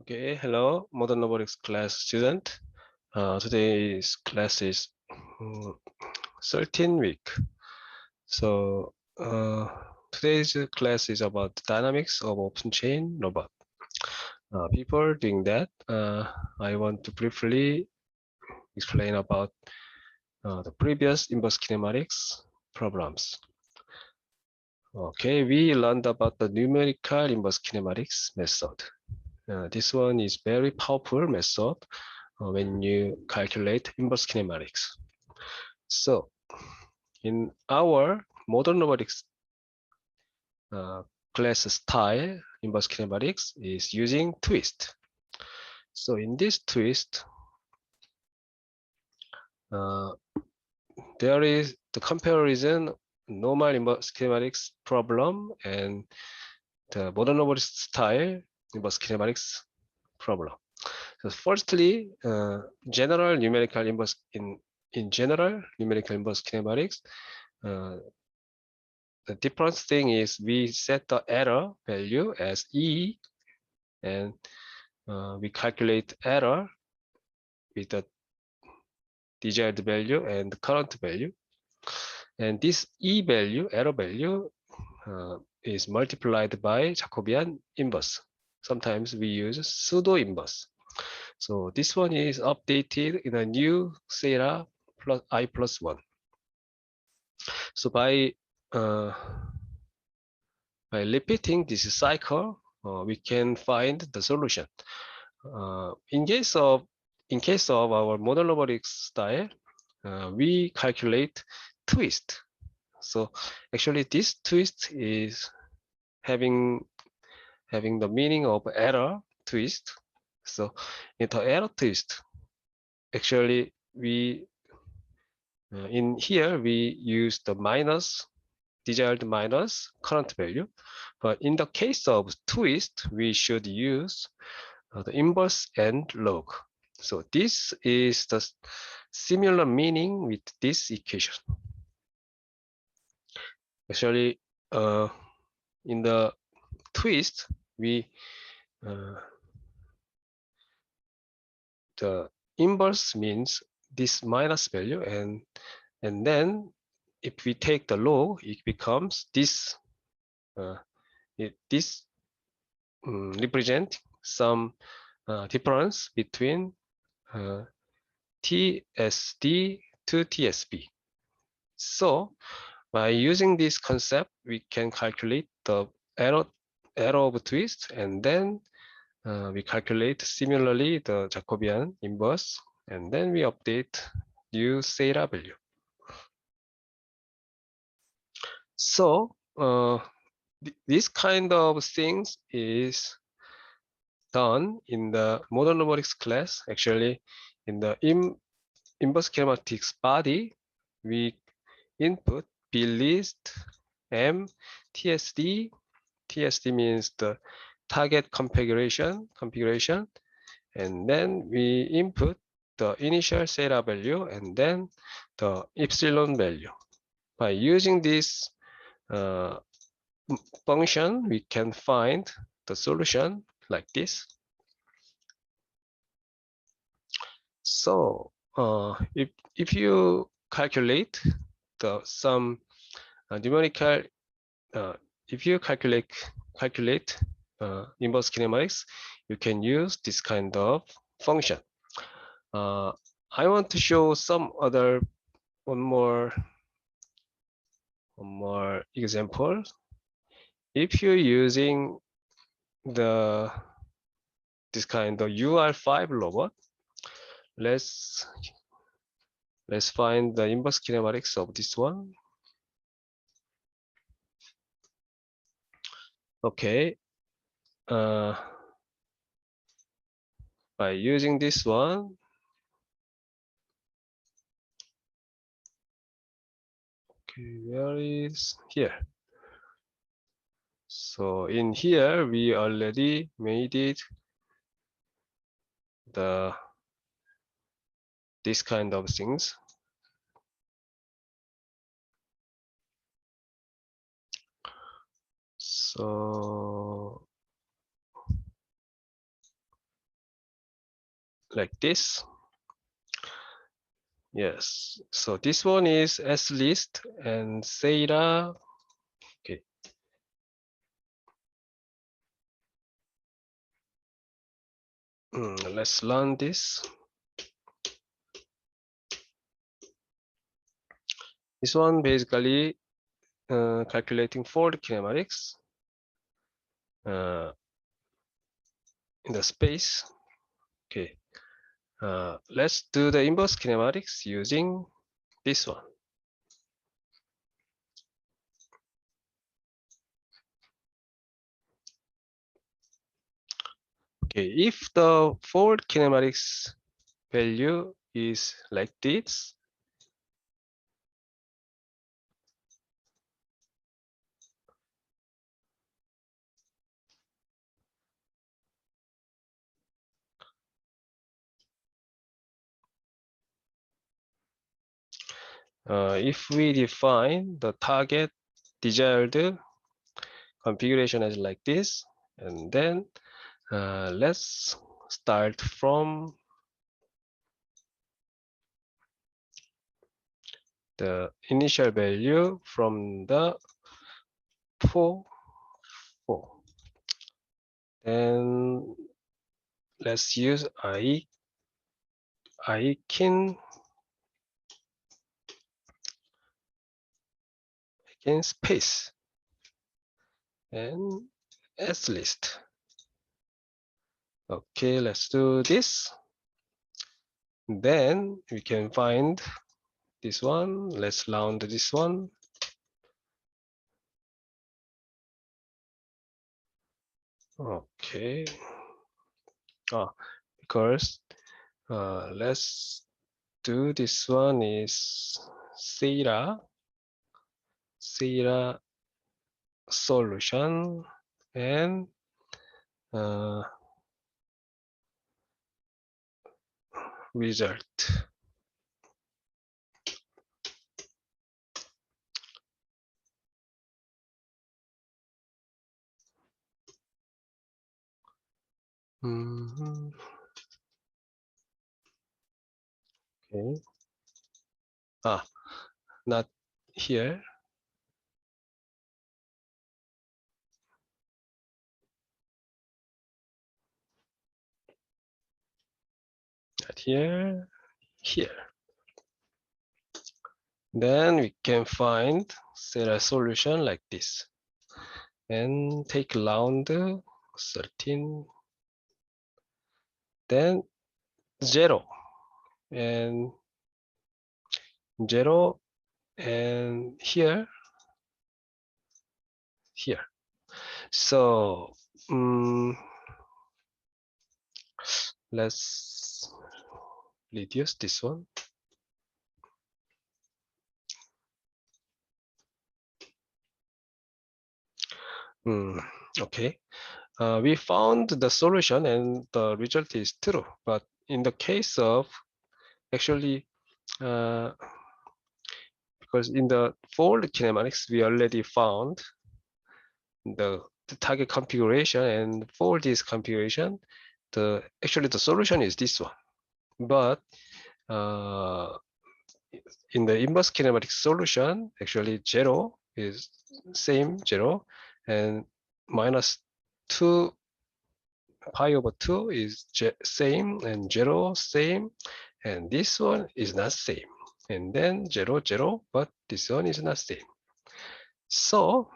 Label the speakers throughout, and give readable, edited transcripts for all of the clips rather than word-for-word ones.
Speaker 1: Okay, hello, Modern Robotics class student. Today's class is 13 week. So today's class is about dynamics of open chain robot. Before doing that, I want to briefly explain about the previous inverse kinematics problems. Okay, we learned about the numerical inverse kinematics method. This one is very powerful method when you calculate inverse kinematics. So in our modern robotics class style, inverse kinematics is using twist. So in this twist, there is the comparison normal inverse kinematics problem and the modern robotics style inverse kinematics problem. So firstly, general numerical inverse in general numerical inverse kinematics, the different thing is we set the error value as E, and we calculate error with the desired value and current value. And this E value, error value, is multiplied by Jacobian inverse. Sometimes we use pseudo inverse. So this one is updated in a new theta plus I plus 1. So by repeating this cycle, we can find the solution. In case of our modern robotics style, we calculate twist. So actually, this twist is having the meaning of error twist. So in the error twist, actually we in here we use the desired minus current value, but in the case of twist, we should use the inverse and log. So this is the similar meaning with this equation. Actually, in the twist, we the inverse means this minus value, and then if we take the log, it becomes this. This represent some difference between TSD to TSB. So by using this concept, we can calculate the error of twist, and then we calculate similarly the Jacobian inverse, and then we update new theta value. So this kind of things is done in the modern robotics class. Actually, in the inverse kinematics body, we input blist m tsd. TSD means the target configuration, and then we input the initial theta value and then the epsilon value. By using this function, we can find the solution like this. So if you calculate some numerical, if you calculate inverse kinematics, you can use this kind of function. I want to show some other one more example. If you're using this kind of UR5 robot, let's find the inverse kinematics of this one. Okay. By using this one, okay, where is here? So in here, we already made it this kind of things. So like this. Yes, so this one is S list and theta. Okay. Let's learn this. This one basically calculating fold kinematics in the space. Okay, let's do the inverse kinematics using this one. Okay, if the fold kinematics value is like this, if we define the target desired configuration as like this, and then let's start from the initial value from the 4. Then let's use kin space and S list. Okay, let's do this. Then we can find this one. Let's round this one. Okay. Because let's do this one is theta solution and result. Okay. Not here. Not here. Here. Then we can find a solution like this and take round 13, then 0 and 0 and here. So let's reduce this one. Okay, we found the solution and the result is true, but in the case of actually because in the fold kinematics we already found the target configuration, and for this configuration actually the solution is this one, but in the inverse kinematic solution actually 0 is same 0 and minus 2 pi over 2 is same and 0 same, and this one is not same, and then 0 0, but this one is not same. So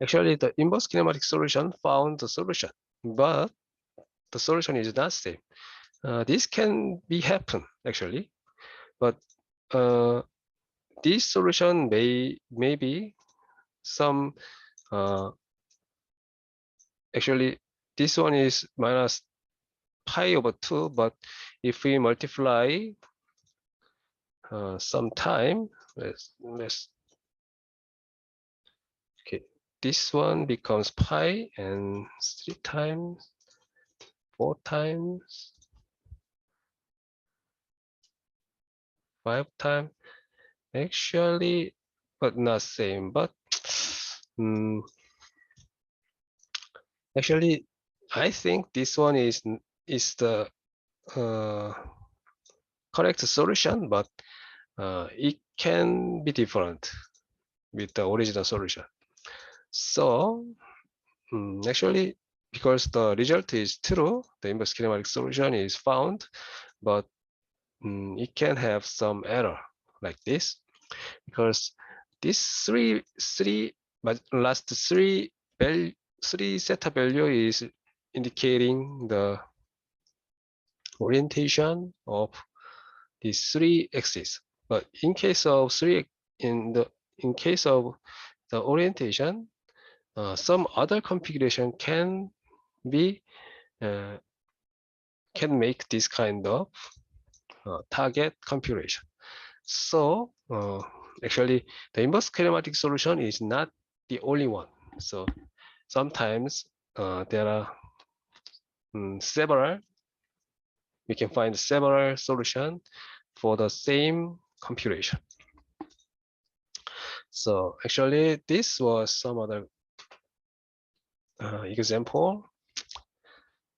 Speaker 1: actually the inverse kinematic solution found the solution, but the solution is not same. This can be happen actually, but this solution may be some actually this one is minus pi over 2, but if we multiply some time, let's okay, this one becomes pi and 3 times, 4 times, 5 times, actually, but not same, but actually I think this one is is the correct solution, but it can be different with the original solution. So actually, because the result is true, the inverse kinematic solution is found, but it can have some error like this, because this last three theta value is indicating the orientation of these three axes. But in case of in case of the orientation, some other configuration can be can make this kind of target configuration. So actually, the inverse kinematic solution is not the only one. So sometimes there are several. We can find several solutions for the same configuration. So actually, this was some other example.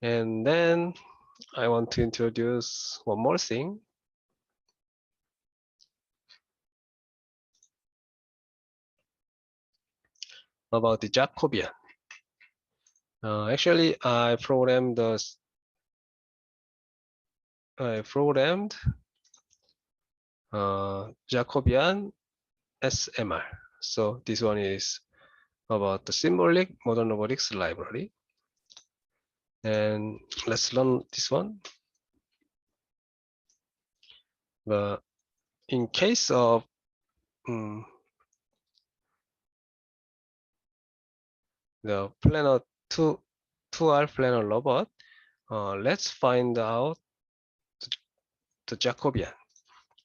Speaker 1: And then I want to introduce one more thing about the Jacobian. Actually, I programmed Jacobian SMR. So this one is about the symbolic modern robotics library. And let's learn this one. But in case of the planar 2R planar robot, let's find out the Jacobian.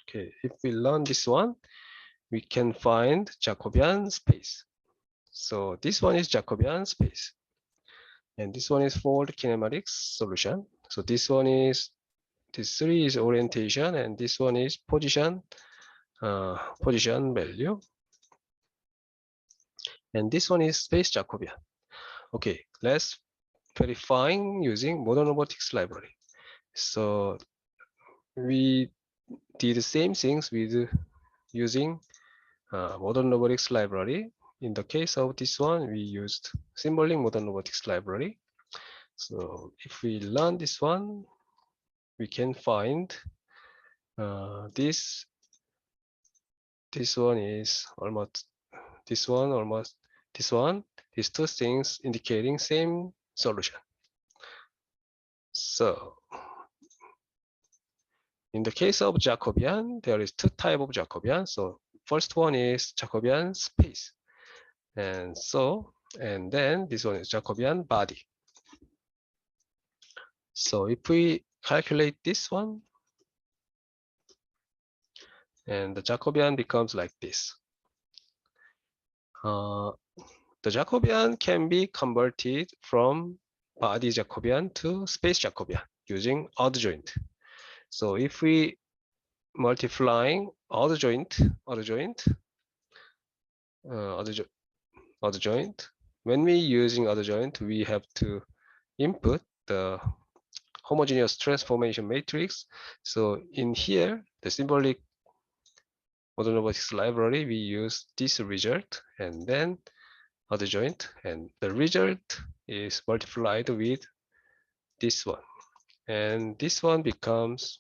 Speaker 1: Okay, if we learn this one, we can find Jacobian space. So this one is Jacobian space. And this one is fold kinematics solution. So this three is orientation, and this one is position value. And this one is space Jacobian. Okay, let's verifying using modern robotics library. So we did the same things with using modern robotics library. In the case of this one, we used symbolic modern robotics library. So if we learn this one, we can find this one is almost this one, these two things indicating same solution. So in the case of Jacobian, there is two types of Jacobian. So first one is Jacobian space. And then this one is Jacobian body. So if we calculate this one, and the Jacobian becomes like this. The Jacobian can be converted from body Jacobian to space Jacobian using odd joint. So if we multiplying odd joint, when we using odd joint, we have to input the homogeneous transformation matrix. So in here, the symbolic modern robotics library, we use this result and then other joint, and the result is multiplied with this one, and this one becomes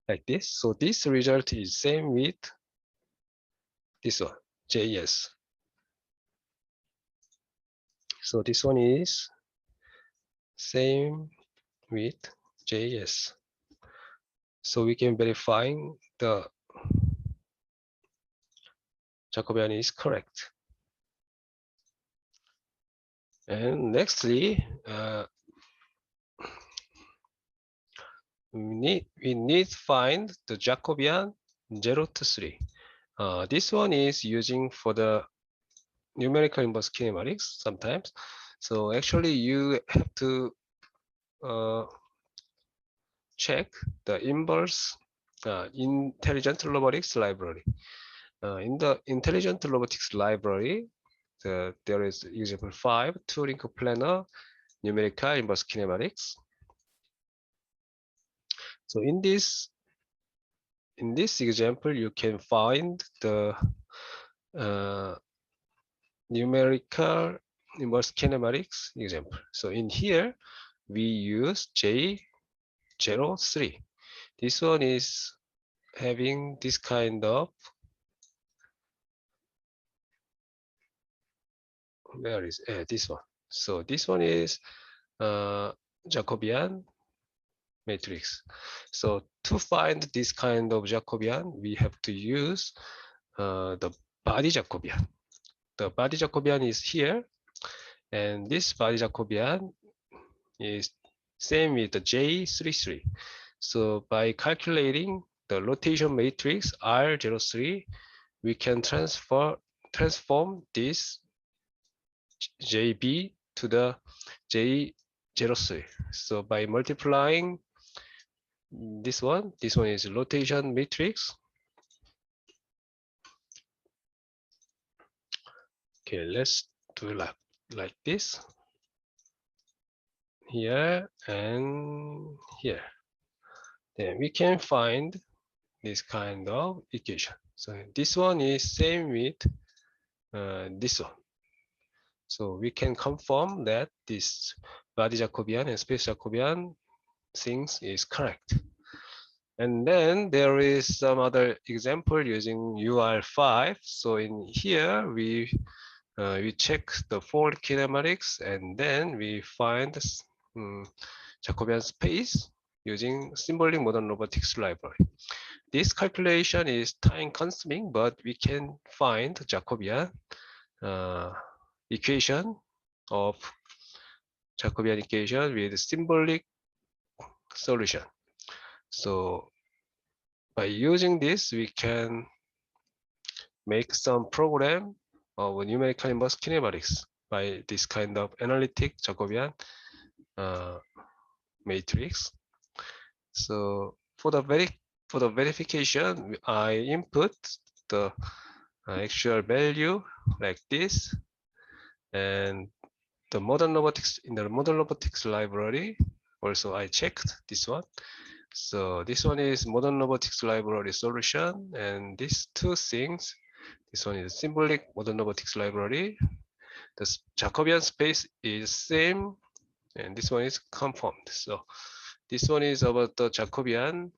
Speaker 1: like this. So this result is same with this one, JS. So this one is same with JS. So we can verify the Jacobian is correct. And nextly, we need to find the Jacobian 0 to 3. This one is using for the numerical inverse kinematics sometimes. So actually you have to check the inverse intelligent robotics library. In the intelligent robotics library, there is example 5, two-link planar numerical inverse kinematics. So in this example, you can find the numerical inverse kinematics example. So in here, we use J03. This one is having this kind of, where is this one? So this one is Jacobian matrix. So to find this kind of Jacobian, we have to use the body Jacobian. The body Jacobian is here, and this body Jacobian is same with the J33. So by calculating the rotation matrix R03, we can transform this JB to the J03. So by multiplying this one is rotation matrix. Okay, let's do like this. Here and here. Then we can find this kind of equation. So this one is same with this one. So we can confirm that this body Jacobian and space Jacobian things is correct. And then there is some other example using UR5. So in here we check the fold kinematics, and then we find Jacobian space using symbolic modern robotics library. This calculation is time consuming, but we can find Jacobian equation of Jacobian equation with symbolic solution. So by using this, we can make some program of numerical inverse kinematics by this kind of analytic Jacobian matrix. So for the verification, I input the actual value like this, and the modern robotics, in the modern robotics library, also I checked this one. So this one is modern robotics library solution, and these two things, this one is symbolic modern robotics library. The Jacobian space is same, and this one is confirmed. So this one is about the Jacobian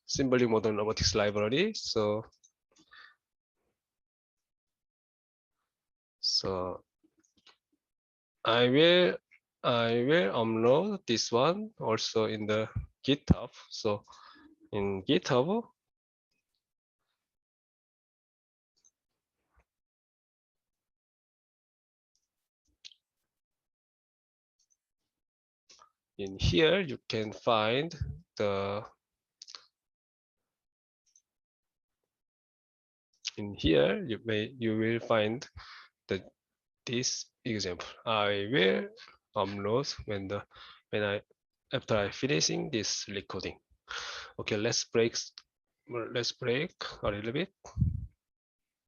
Speaker 1: symbolic modern robotics library. So I will upload this one also in the GitHub. So in GitHub, in here you can find the, in here you will find the this example. I will upload after I finishing this recording. Okay, let's break a little bit.